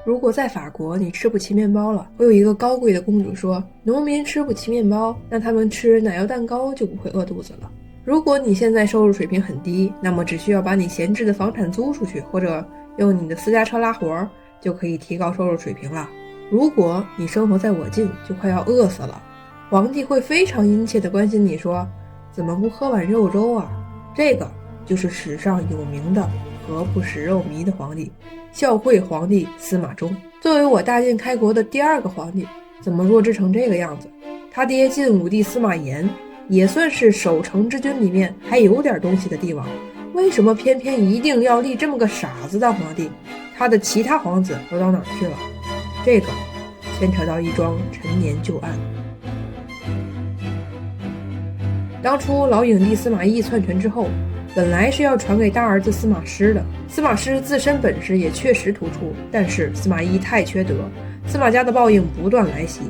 如果在法国你吃不起面包了，会有一个高贵的公主说，农民吃不起面包，那他们吃奶油蛋糕就不会饿肚子了。如果你现在收入水平很低，那么只需要把你闲置的房产租出去，或者用你的私家车拉活，就可以提高收入水平了。如果你生活在我境，就快要饿死了，皇帝会非常殷切地关心你说，怎么不喝碗肉粥啊？这个就是史上有名的何不食肉糜的皇帝，孝惠皇帝司马衷。作为我大晋开国的第二个皇帝，怎么弱智成这个样子？他爹晋武帝司马炎也算是守城之军里面还有点东西的帝王，为什么偏偏一定要立这么个傻子当皇帝？他的其他皇子都到哪儿去了？这个牵扯到一桩陈年旧案。当初老影帝司马懿篡权之后，本来是要传给大儿子司马师的。司马师自身本事也确实突出，但是司马懿太缺德，司马家的报应不断来袭。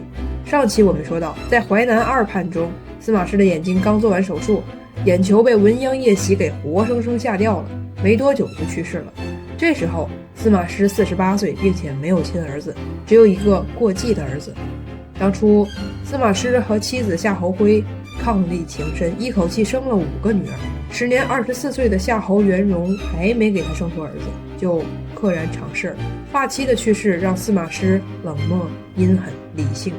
上期我们说到，在淮南二叛中，司马师的眼睛刚做完手术，眼球被文鸯夜袭给活生生吓掉了，没多久就去世了。这时候司马师48岁，并且没有亲儿子，只有一个过继的儿子。当初司马师和妻子夏侯徽伉俪情深，一口气生了5个女儿。时年24岁的夏侯元荣还没给他生出儿子，就溘然长逝。发妻的去世让司马师冷漠、阴狠、理性，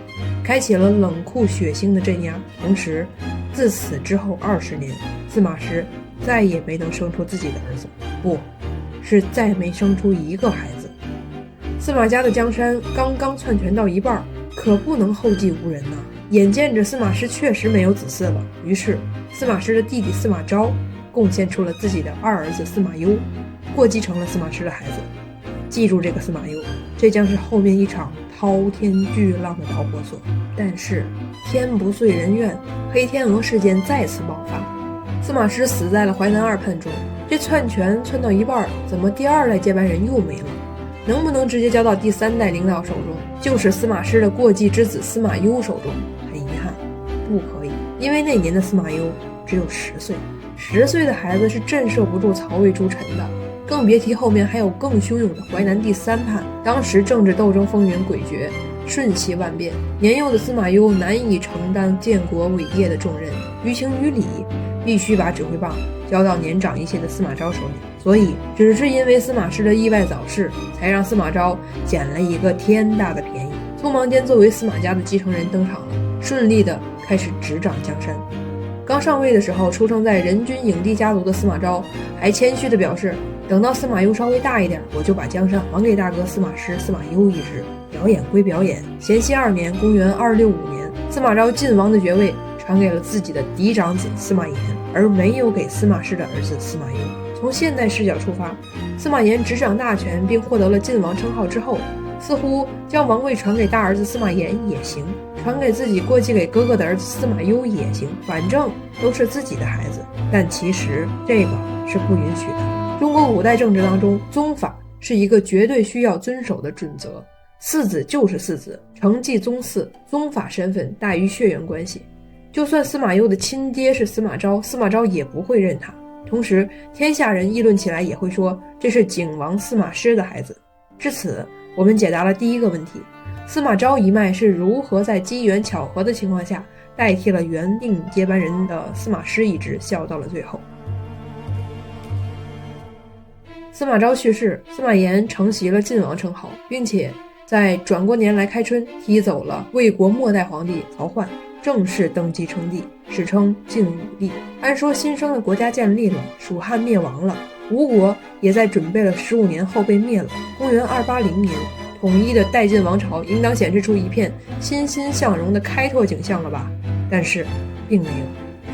开启了冷酷血腥的镇压。同时，自此之后20年，司马师再也没能生出自己的儿子，不是再没生出一个孩子。司马家的江山刚刚篡权到一半，可不能后继无人呐。眼见着司马师确实没有子嗣了，于是司马师的弟弟司马昭贡献出了自己的二儿子司马攸，过继成了司马师的孩子。记住这个司马攸，这将是后面一场滔天巨浪的导火索。但是天不遂人愿，黑天鹅事件再次爆发，司马师死在了淮南二叛中。这篡权篡到一半，怎么第2代接班人又没了？能不能直接交到第3代领导手中，就是司马师的过继之子司马攸手中？很遗憾，不可以，因为那年的司马攸只有10岁，10岁的孩子是震慑不住曹魏诸臣的，更别提后面还有更汹涌的淮南第3叛。当时政治斗争风云诡谲，瞬息万变，年幼的司马攸难以承担建国伟业的重任，于情于理必须把指挥棒交到年长一些的司马昭手里。所以只是因为司马师的意外早逝，才让司马昭捡了一个天大的便宜，匆忙间作为司马家的继承人登场了，顺利的开始执掌江山。刚上位的时候，出生在人均影帝家族的司马昭还谦虚的表示，等到司马攸稍微大一点，我就把江山还给大哥司马师司马攸一支。表演归表演，咸熙2年公元265年，司马昭晋王的爵位传给了自己的嫡长子司马炎，而没有给司马师的儿子司马攸。从现代视角出发，司马炎执掌大权并获得了晋王称号之后，似乎将王位传给大儿子司马炎也行，传给自己过继给哥哥的儿子司马攸也行，反正都是自己的孩子。但其实这个是不允许的。中国古代政治当中，宗法是一个绝对需要遵守的准则，嗣子就是嗣子，承继宗嗣，宗法身份大于血缘关系。就算司马攸的亲爹是司马昭，司马昭也不会认他。同时天下人议论起来也会说这是景王司马师的孩子。至此我们解答了第一个问题，司马昭一脉是如何在机缘巧合的情况下代替了原定接班人的司马师一直笑到了最后。司马昭去世，司马炎承袭了晋王称号，并且在转过年来开春踢走了魏国末代皇帝曹奂，正式登基称帝，史称晋武帝。按说新生的国家建立了，蜀汉灭亡了，吴国也在准备了15年后被灭了。公元280年，统一的代晋王朝应当显示出一片欣欣向荣的开拓景象了吧？但是并没有。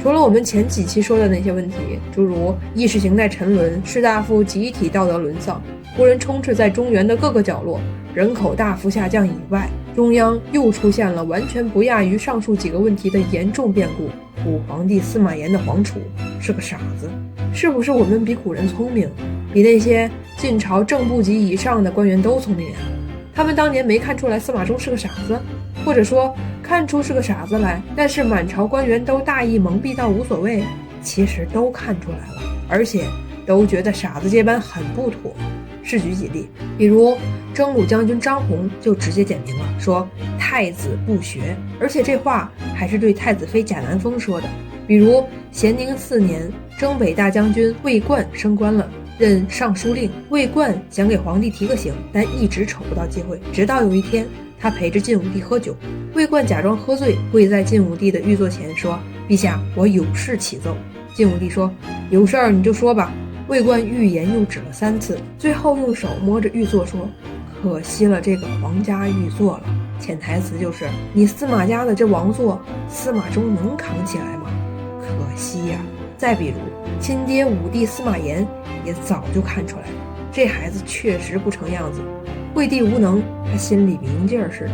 除了我们前几期说的那些问题，诸如意识形态沉沦、士大夫集体道德沦丧、胡人充斥在中原的各个角落、人口大幅下降以外，中央又出现了完全不亚于上述几个问题的严重变故。古皇帝司马炎的皇储是个傻子。是不是我们比古人聪明，比那些晋朝正部级以上的官员都聪明呀？他们当年没看出来司马衷是个傻子，或者说看出是个傻子来，但是满朝官员都大意蒙蔽到无所谓？其实都看出来了，而且都觉得傻子接班很不妥。试举几例，比如征虏将军张宏就直接点名了，说太子不学，而且这话还是对太子妃贾南风说的。比如咸宁4年，征北大将军魏冠升官了，任尚书令。魏冠想给皇帝提个醒，但一直瞅不到机会，直到有一天他陪着晋武帝喝酒，魏冠假装喝醉，跪在晋武帝的御座前说：陛下，我有事启奏。晋武帝说：有事儿你就说吧。魏冠欲言又止了3次，最后用手摸着御座说：可惜了这个皇家御座了。潜台词就是你司马家的这王座，司马衷能扛起来吗？可惜呀。再比如亲爹武帝司马炎也早就看出来了，这孩子确实不成样子，惠帝无能，他心里明镜似的。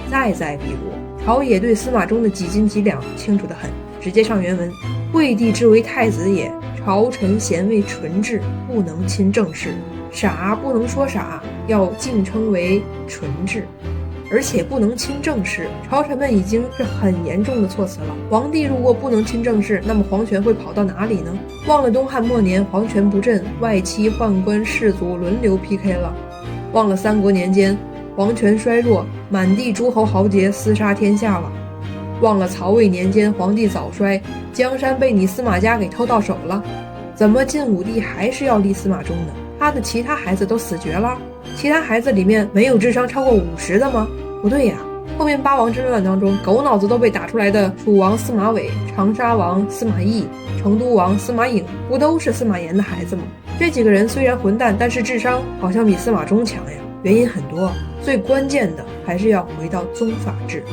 再比如朝野对司马衷的几斤几两清楚得很，直接上原文：惠帝之为太子也，朝臣贤位纯治，不能亲政事，傻不能说傻，要敬称为纯治。而且不能亲政事，朝臣们已经是很严重的措辞了。皇帝如果不能亲政事，那么皇权会跑到哪里呢？忘了东汉末年皇权不振，外戚宦官士族轮流 PK 了？忘了三国年间皇权衰弱，满地诸侯豪杰厮杀天下了？忘了曹魏年间皇帝早衰，江山被你司马家给偷到手了？怎么晋武帝还是要立司马衷呢？他的其他孩子都死绝了？其他孩子里面没有智商超过50的吗？不对呀，后面八王之乱当中，狗脑子都被打出来的楚王司马玮、长沙王司马懿、成都王司马颖，不都是司马炎的孩子吗？这几个人虽然混蛋，但是智商好像比司马衷强呀。原因很多，最关键的还是要回到宗法制。